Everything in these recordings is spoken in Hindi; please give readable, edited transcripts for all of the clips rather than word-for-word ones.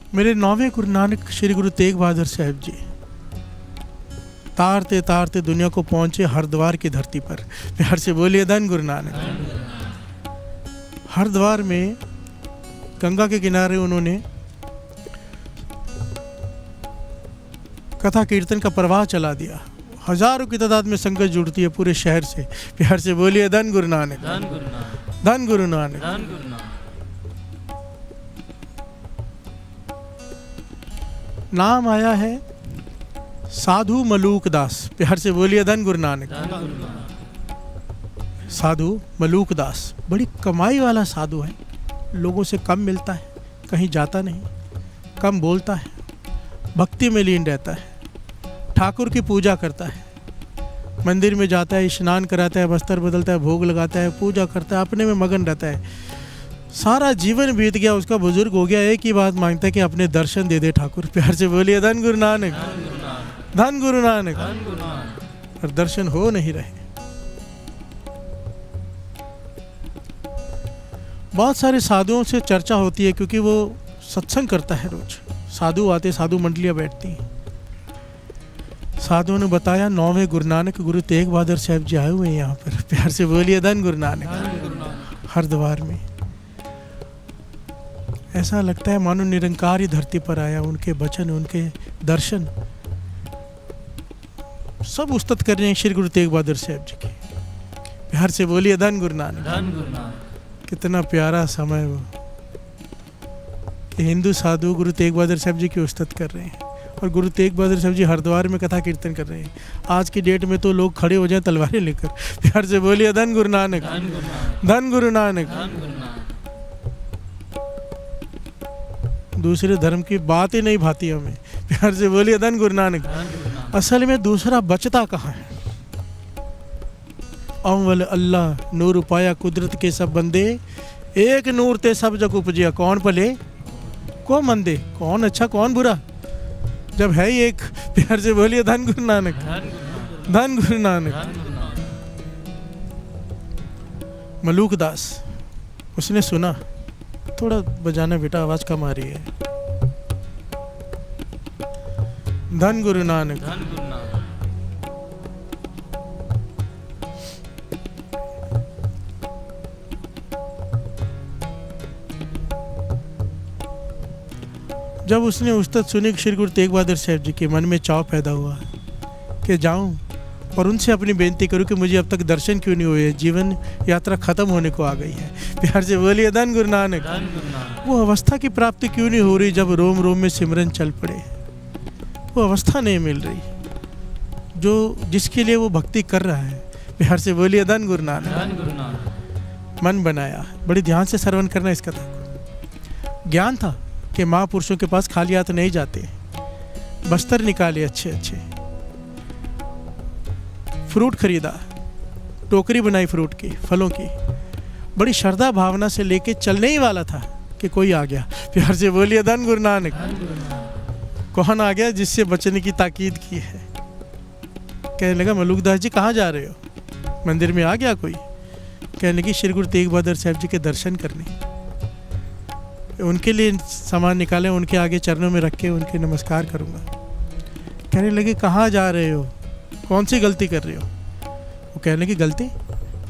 मेरे 9वें गुरु नानक श्री गुरु तेग बहादुर साहब जी तारते तारते दुनिया को पहुंचे हरिद्वार की धरती पर। प्यार से बोलिए धन गुरु नानक। हरिद्वार में गंगा के किनारे उन्होंने कथा कीर्तन का प्रवाह चला दिया। हजारों की तादाद में संगत जुड़ती है पूरे शहर से। प्यार से बोलिए धन गुरु नानक, धन गुरु नानक। नाम आया है साधु मलूक दास। प्यार से बोलिए धन गुरु नानक। साधु मलूक दास बड़ी कमाई वाला साधु है, लोगों से कम मिलता है, कहीं जाता नहीं, कम बोलता है, भक्ति में लीन रहता है, ठाकुर की पूजा करता है, मंदिर में जाता है, स्नान कराता है, वस्त्र बदलता है, भोग लगाता है, पूजा करता है, अपने में मगन रहता है। सारा जीवन बीत गया उसका, बुजुर्ग हो गया, एक ही बात मांगता है कि अपने दर्शन दे दे ठाकुर। प्यार से बोलिए धन गुरु नानक, धन गुरु नानक। और दर्शन हो नहीं रहे। बहुत सारे साधुओं से चर्चा होती है क्योंकि वो सत्संग करता है रोज। साधु आते, साधु मंडलियां बैठती हैं। साधुओं ने बताया 9वें गुरु नानक गुरु तेग बहादुर साहब जी आए हुए हैं यहाँ पर। प्यार से बोलिए धन गुरु नानक। हरिद्वार में ऐसा लगता है मानो निरंकार ही धरती पर आया। उनके वचन, उनके दर्शन सब उस्तत कर रहे हैं श्री गुरु तेग बहादुर साहब जी के। प्यार से बोलिए धन गुरु नानक। कितना प्यारा समय वो हिंदू साधु गुरु तेग बहादुर साहब जी की उस्तत कर रहे हैं और गुरु तेग बहादुर साहब जी हरिद्वार में कथा कीर्तन कर रहे हैं। आज की डेट में तो लोग खड़े हो जाएं तलवारें लेकर। प्यार से बोलिए धन गुरु नानक, धन गुरु नानक। दूसरे धर्म की बात ही नहीं भाती हमें। प्यार से बोलिए धन गुरु नानक। असल में दूसरा बचता कहाँ है? अव्वल अल्लाह नूर पाया कुदरत के सब बंदे, एक नूर ते सब जग उपजिया, कौन भले को मंदे, कौन अच्छा कौन बुरा, जब है ही एक। प्यार से बोलिए धन गुरु नानक, धन गुरु नानक। मलूक दास उसने सुना, थोड़ा बजाना बेटा, आवाज कम आ रही है। धन गुरु नानक। जब उसने उस्तत सुनी श्री गुरु तेग बहादुर साहब जी के, मन में चाव पैदा हुआ कि जाऊं और उनसे अपनी बेनती करूं कि मुझे अब तक दर्शन क्यों नहीं हुए, जीवन यात्रा खत्म होने को आ गई है। प्यार से बोलिए धन गुरु नानक। वो अवस्था की प्राप्ति क्यों नहीं हो रही जब रोम रोम में सिमरन चल पड़े? वो अवस्था नहीं मिल रही जो जिसके लिए वो भक्ति कर रहा है। प्यार से बोलिए धन गुरु नानक। मन बनाया, बड़ी ध्यान से श्रवण करना इस कथा को। ज्ञान था कि महापुरुषों के पास खाली हाथ नहीं जाते। बस्तर निकाले अच्छे अच्छे, फ्रूट खरीदा, टोकरी बनाई फ्रूट की, फलों की, बड़ी श्रद्धा भावना से लेके चलने ही वाला था कि कोई आ गया। प्यार से बोलिए धन गुरु नानक। कौन आ गया? जिससे बचने की ताकीद की है। कहने लगा मलूक दास जी कहाँ जा रहे हो? मंदिर में आ गया कोई? कहने लगी श्री गुरु तेग बहादुर साहब जी के दर्शन करने। उनके लिए सामान निकाले, उनके आगे चरणों में रख के उनके नमस्कार करूँगा। कहने लगे कहाँ जा रहे हो, कौन सी गलती कर रहे हो? वो कहने लगी गलती,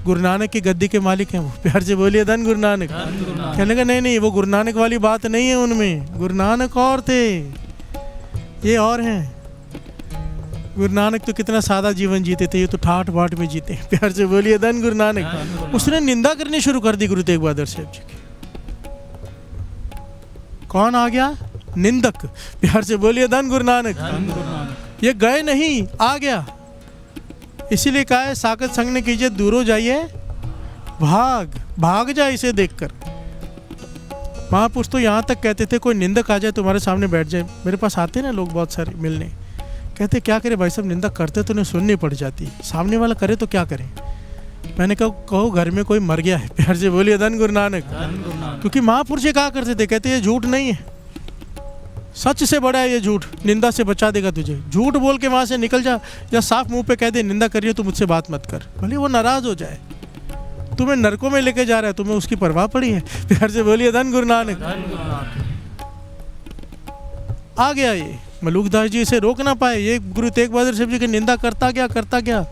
गुरु नानक की गद्दी के मालिक हैं वो। प्यार से बोलिए धन गुरु नानक। कहने लगा नहीं नहीं, वो गुरु नानक वाली बात नहीं है उनमें। गुरु नानक और थे, ये और हैं। गुरु नानक तो कितना सादा जीवन जीते थे, ये तो ठाठ बाट में जीते। प्यार से बोलिए धन गुरु नानक। उसने निंदा करनी शुरू कर दी गुरु तेग बहादुर साहब जी की। कौन आ गया? निंदक। प्यार से बोलिए धन गुरु नानक। ये गए नहीं, आ गया। इसीलिए कहा है साकत संग ने कीजिए, दूरों जाइए भाग, भाग जाए इसे देखकर। महापुरुष तो यहाँ तक कहते थे कोई निंदक आ जाए तुम्हारे सामने बैठ जाए। मेरे पास आते ना लोग बहुत सारे मिलने, कहते क्या करे भाई साहब, निंदा करते तो उन्हें सुननी पड़ जाती, सामने वाला करे तो क्या करे। मैंने कहा कहो घर में कोई मर गया है। प्यार से बोलिए धन गुरु नानक। क्योंकि महापुरुष ये कहा करते थे, कहते ये झूठ नहीं है, सच से बड़ा है ये झूठ, निंदा से बचा देगा तुझे। झूठ बोल के वहाँ से निकल जा, या साफ मुंह पे कह दे निंदा करिए तो मुझसे बात मत कर, भले वो नाराज हो जाए। तुम्हें नरकों में लेके जा रहा है, तुम्हें उसकी परवाह पड़ी है। प्यार से बोलिए धन गुरु नानक। आ गया ये। मलूकदास जी इसे रोक ना पाए, ये गुरु तेग बहादुर साहब जी की निंदा करता गया।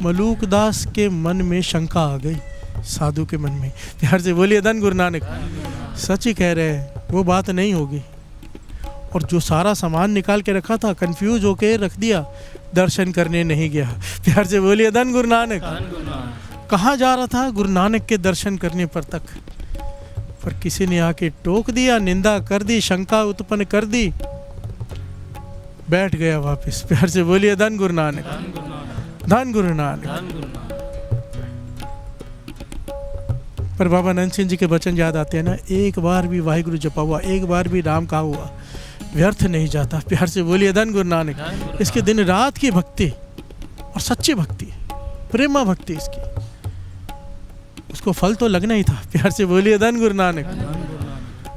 मलूकदास के मन में शंका आ गई, साधु के मन में। प्यार से बोलिए धन गुरु नानक। सच ही कह रहे हैं, वो बात नहीं होगी। और जो सारा सामान निकाल के रखा था, कंफ्यूज होके रख दिया, दर्शन करने नहीं गया। प्यार से बोलिए धन गुरु नानक। कहाँ जा रहा था? गुरु नानक के दर्शन करने पर तक। पर किसी ने आके टोक दिया, निंदा कर दी, शंका उत्पन्न कर दी, बैठ गया वापस। प्यार से बोलिए धन गुरु नानक, धन गुरु नानक। पर बाबा नंद सिंह जी के वचन याद आते हैं ना, एक बार भी वाहिगुरु जपा हुआ, एक बार भी नाम कहा हुआ व्यर्थ नहीं जाता। प्यार से बोलिए धन गुरु नानक। इसके दिन रात की भक्ति और सच्ची भक्ति, प्रेमा भक्ति इसकी, उसको फल तो लगना ही था। प्यार से बोलिए धन गुरु नानक।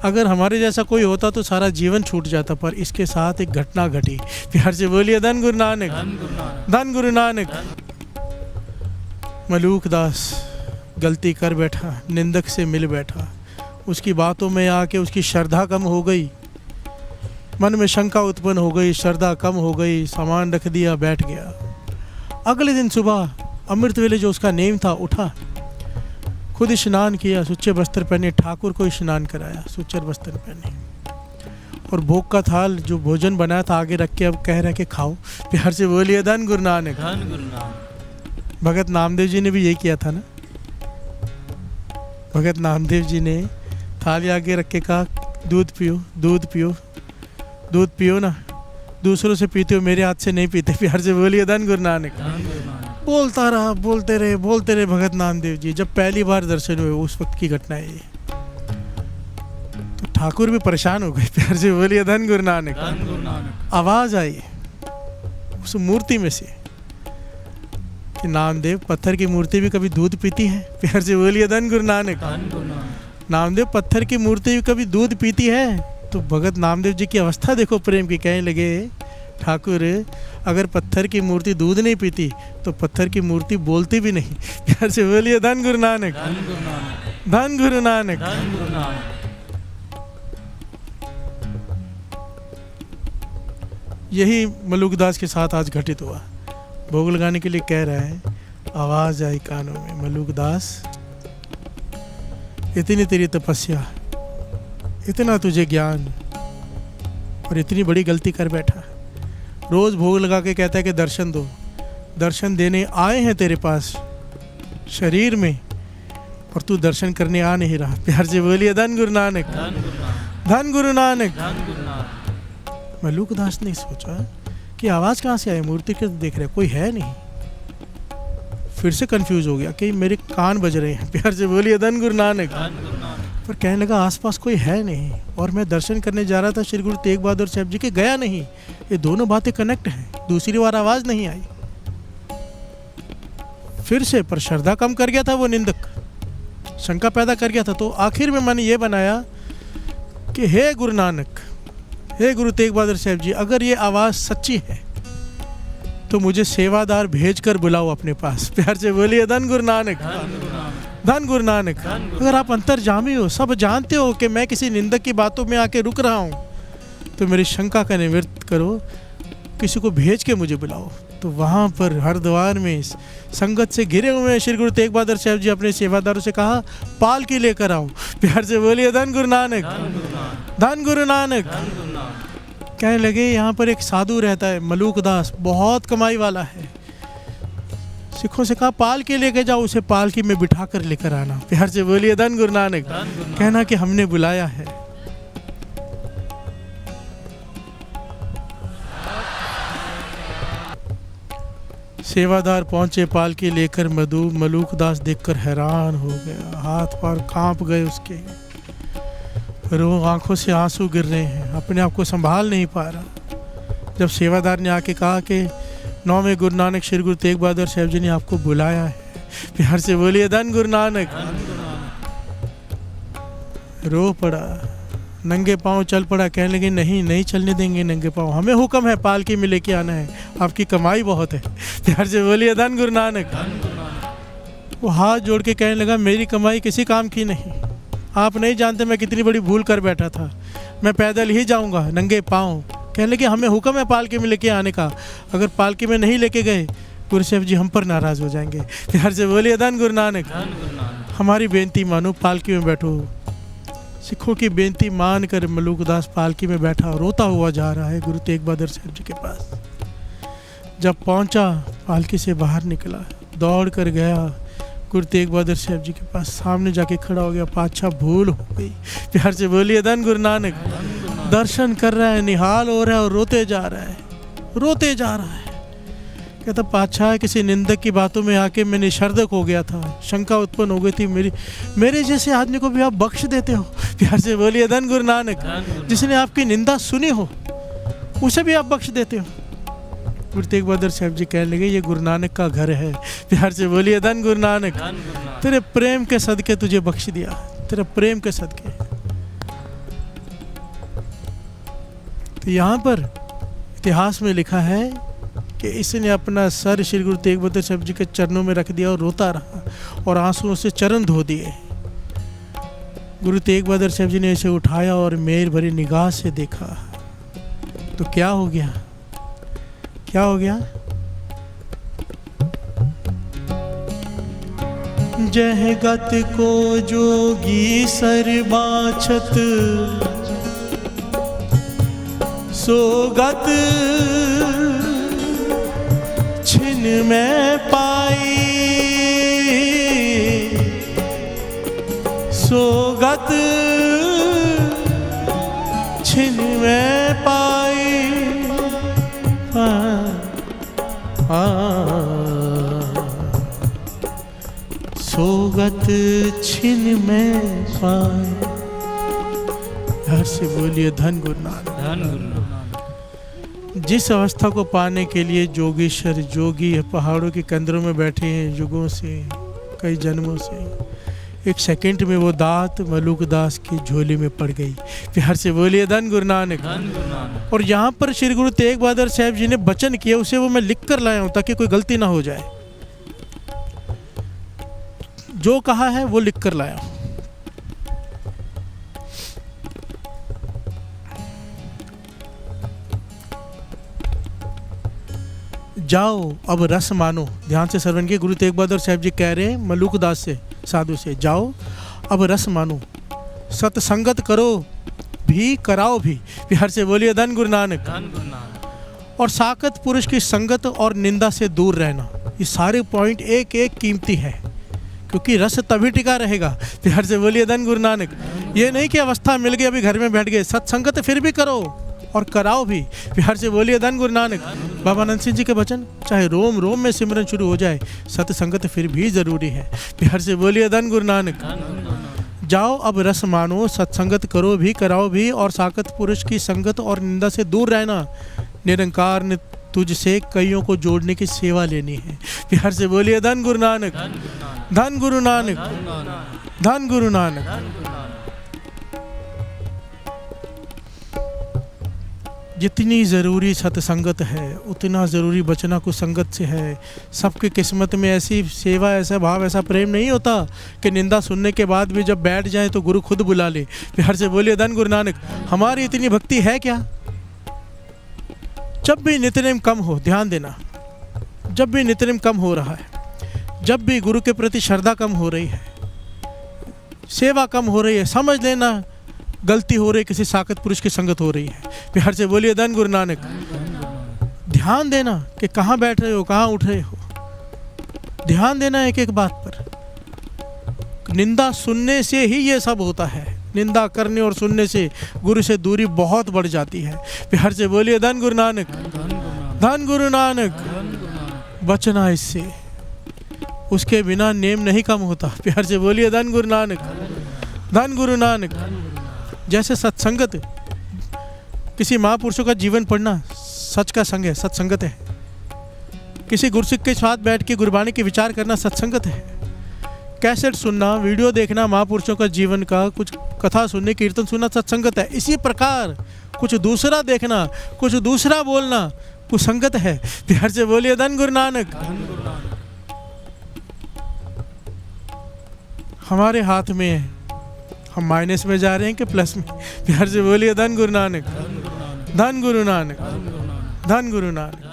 अगर हमारे जैसा कोई होता तो सारा जीवन छूट जाता, पर इसके साथ एक घटना घटी। प्यार से बोलिए धन गुरु नानक, धन गुरु नानक। मलूकदास गलती कर बैठा, निंदक से मिल बैठा, उसकी बातों में आके उसकी श्रद्धा कम हो गई, मन में शंका उत्पन्न हो गई, श्रद्धा कम हो गई, सामान रख दिया, बैठ गया। अगले दिन सुबह अमृत वेले जो उसका नेम था, उठा, खुद स्नान किया, सुच्चे वस्त्र पहने, ठाकुर को स्नान कराया, सुच्चे वस्त्र पहने, और भोग का थाल जो भोजन बनाया था आगे रख के अब कह रहा कि खाओ। प्यार से बोलिए धन गुरु नानक। भगत नामदेव जी ने भी यही किया था ना। भगत नामदेव जी ने थाली आगे रख के कहा, दूध पियो, दूध पियो, दूध पियो ना, दूसरों से पीते हो, मेरे हाथ से नहीं पीते। प्यार से बोलिए धन गुरु नानक। बोलता रहा, बोलते रहे भगत नामदेव जी। जब पहली बार दर्शन हुए उस वक्त की घटना है ये, तो ठाकुर भी परेशान हो गए। प्यार से बोलिए धन गुरु नानक। आवाज आई उस मूर्ति में से कि नामदेव, पत्थर की मूर्ति भी कभी दूध पीती है? प्यार से बोलिए धन गुरु नानक। नामदेव, पत्थर की मूर्ति भी कभी दूध पीती है? तो भगत नामदेव जी की अवस्था देखो प्रेम की। कहने लगे, ठाकुर, अगर पत्थर की मूर्ति दूध नहीं पीती तो पत्थर की मूर्ति बोलती भी नहीं। प्यार से बोलिए धन गुरु नानक, धन गुरु नानक। यही मलूकदास के साथ आज घटित हुआ। भोग लगाने के लिए कह रहा है, आवाज आई कानों में, मलूकदास, इतनी तेरी तपस्या, इतना तुझे ज्ञान, और इतनी बड़ी गलती कर बैठा। रोज भोग लगा के कहता है कि दर्शन दो, दर्शन देने आए हैं तेरे पास शरीर में, और तू दर्शन करने आ नहीं रहा। प्यार से बोलिए धन गुरु नानक, धन गुरु नानक। मलूकदास ने सोचा कि आवाज कहाँ से आई, मूर्ति के देख रहे, कोई है नहीं। फिर से कंफ्यूज हो गया कि मेरे कान बज रहे हैं। प्यार से बोलिए धन गुरु नानक। पर कहने लगा, आसपास कोई है नहीं, और मैं दर्शन करने जा रहा था श्री गुरु तेग बहादुर साहब जी के, गया नहीं। ये दोनों बातें कनेक्ट हैं। दूसरी बार आवाज नहीं आई। फिर से, पर श्रद्धा कम कर गया था वो निंदक, शंका पैदा कर गया था। तो आखिर में मैंने ये बनाया कि हे गुरु नानक, हे गुरु तेग बहादुर साहब जी, अगर ये आवाज़ सच्ची है तो मुझे सेवादार भेजकर बुलाओ अपने पास। प्यार से बोलिए धन गुरु नानक, धन गुरु नानक। अगर आप अंतर्जामी हो, सब जानते हो कि मैं किसी निंदक की बातों में आके रुक रहा हूँ, तो मेरी शंका का निवृत्त करो, किसी को भेज के मुझे बुलाओ। तो वहाँ पर हरिद्वार में संगत से घिरे हुए श्री गुरु तेग बहादुर साहब जी अपने सेवादारों से कहा, पालकी लेकर आओ। प्यार से बोलिए धन गुरु नानक, धन गुरु नानक। कहने लगे, यहाँ पर एक साधु रहता है मलूकदास, बहुत कमाई वाला है। सिखों से कहा, पालकी लेके जाओ, उसे पालकी में बिठा कर लेकर आना। प्यार से बोलिए धन गुरु नानक। कहना कि हमने बुलाया है। सेवादार पहुंचे पालकी लेकर। मलूकदास देखकर हैरान हो गया, हाथ पैर कांप गए उसके, रो आंखों से आंसू गिर रहे हैं, अपने आप को संभाल नहीं पा रहा। जब सेवादार ने आके कहा कि 9वें गुरु नानक श्री गुरु तेग बहादुर साहब जी ने आपको बुलाया है। प्यार से बोलिए धन गुरु नानक। रो पड़ा, नंगे पांव चल पड़ा। कहने लगे, नहीं चलने देंगे नंगे पांव, हमें हुक्म है पालकी में लेके आना है, आपकी कमाई बहुत है। प्यार से बोलिए धन गुरु नानक। वो हाथ जोड़ के कहने लगा, मेरी कमाई किसी काम की नहीं, आप नहीं जानते मैं कितनी बड़ी भूल कर बैठा था। मैं पैदल ही जाऊंगा नंगे पाँव। कहने लगे हमें हुक्म है पालकी में लेके आने का, अगर पालकी में नहीं लेके गए गुरु साहब जी हम पर नाराज़ हो जाएंगे। प्यार से बोलिए धन गुरु नानक। हमारी बेनती मानो, पालकी में बैठो। सिखों की बेनती मान कर मलूकदास पालकी में बैठा, रोता हुआ जा रहा है गुरु तेग बहादुर साहब जी के पास। जब पहुंचा, पालकी से बाहर निकला, दौड़ कर गया गुरु तेग बहादुर साहब जी के पास, सामने जाके खड़ा हो गया। पातशाह भूल हो गई। प्यार से बोलिए धन गुरु नानक। दर्शन कर रहा है, निहाल हो रहा है और रोते जा रहा है, रोते जा रहा है। कहता पातशाह किसी निंदक की बातों में आके मैं निशर्दक हो गया था, शंका उत्पन्न हो गई थी मेरे जैसे आदमी को भी आप बख्श देते हो। प्यार से बोलिए धन गुरु नानक। जिसने आपकी निंदा सुनी हो उसे भी आप बख्श देते हो। गुरु तेग बहादुर साहब जी कहने लगे ये गुरु नानक का घर है। प्यार से बोलिए धन गुरु नानक। तेरे प्रेम के सदके तुझे बख्श दिया, तेरे प्रेम के सदके। तो यहाँ पर इतिहास में लिखा है कि इसने अपना सर श्री गुरु तेग बहादुर साहब जी के चरणों में रख दिया और रोता रहा और आंसुओं से चरण धो दिए। गुरु तेग बहादुर साहब जी ने इसे उठाया और मेहर भरी निगाह से देखा। तो क्या हो गया, क्या हो गया? जह गत को जोगी सर बाछत, सोगत छिन में पाई, सोगत छिन में पाई। सोगत छिन में पाए। घर से बोलिए धन गुरु नानक। धन गुरु नानक। जिस अवस्था को पाने के लिए जोगीश्वर जोगी पहाड़ों के कंदरों में बैठे हैं युगों से, कई जन्मों से, एक सेकंड में वो दात मलूकदास की झोली में पड़ गई। प्यार से बोलिए धन गुरु नानक। और यहाँ पर श्री गुरु तेग बहादुर साहब जी ने वचन किया, उसे वो मैं लिख कर लाया हूँ ताकि कोई गलती ना हो जाए। जो कहा है वो लिख कर लाया हूँ। जाओ अब रस मानो। ध्यान से श्रवण किए। गुरु तेग बहादुर साहब जी कह रहे हैं मलूकदास से, साधु से, जाओ अब रस मानो, सत्संगत करो भी कराओ भी। प्यार से बोलिए धन गुरु नानक। और साकत पुरुष की संगत और निंदा से दूर रहना। ये सारे पॉइंट एक एक कीमती है, क्योंकि रस तभी टिका रहेगा। प्यार से बोलिए धन गुरु नानक। ये नहीं कि अवस्था मिल गई अभी घर में बैठ गए, सत्संगत फिर भी करो और कराओ भी। प्यार से बोलिए धन गुरु नानक। बाबा नंद सिंह जी के वचन, चाहे रोम रोम में सिमरन शुरू हो जाए, सत्संगत फिर भी जरूरी है। प्यार से बोलिए धन गुरु नानक। जाओ अब रस मानो, सत्संगत करो भी कराओ भी, और साकत पुरुष की संगत और निंदा से दूर रहना। निरंकार ने तुझसे कईयों को जोड़ने की सेवा लेनी है। प्यार से बोलिए धन गुरु नानक। धन गुरु नानक। धन गुरु नानक। जितनी ज़रूरी सत्संगत है उतना ज़रूरी बचना कुसंगत से है। सबकी किस्मत में ऐसी सेवा, ऐसा भाव, ऐसा प्रेम नहीं होता कि निंदा सुनने के बाद भी जब बैठ जाए तो गुरु खुद बुला ले। प्यार से बोलिए धन गुरु नानक। हमारी इतनी भक्ति है क्या? जब भी नित्यनेम कम हो, ध्यान देना, जब भी नित्यनेम कम हो रहा है, जब भी गुरु के प्रति श्रद्धा कम हो रही है, सेवा कम हो रही है, समझ लेना गलती हो रही है, किसी साकत पुरुष की संगत हो रही है। प्यार से बोलिए धन गुरु नानक। ध्यान देना कि कहाँ बैठ रहे हो, कहाँ उठ रहे हो। ध्यान देना एक एक बात पर। निंदा सुनने से ही ये सब होता है। निंदा करने और सुनने से गुरु से दूरी बहुत बढ़ जाती है। प्यार से बोलिए धन गुरु नानक। धन गुरु नानक। बचना इससे, उसके बिना नेम नहीं कम होता। प्यार से बोलिए धन गुरु नानक। धन गुरु नानक। जैसे सत्संगत, किसी महापुरुषों का जीवन पढ़ना सच का संग है, सत्संगत है। किसी गुरसिख के साथ बैठ के गुरबाणी के विचार करना सत्संगत है। कैसेट सुनना, वीडियो देखना महापुरुषों का जीवन का, कुछ कथा सुनने, कीर्तन सुनना सत्संगत है। इसी प्रकार कुछ दूसरा देखना, कुछ दूसरा बोलना कुसंगत है। प्यार से बोलिए धन गुरु नानक। हमारे हाथ में है, हम माइनस में जा रहे हैं कि प्लस में? प्यार से बोलिए धन गुरु नानक, धन गुरु नानक, धन गुरु नानक।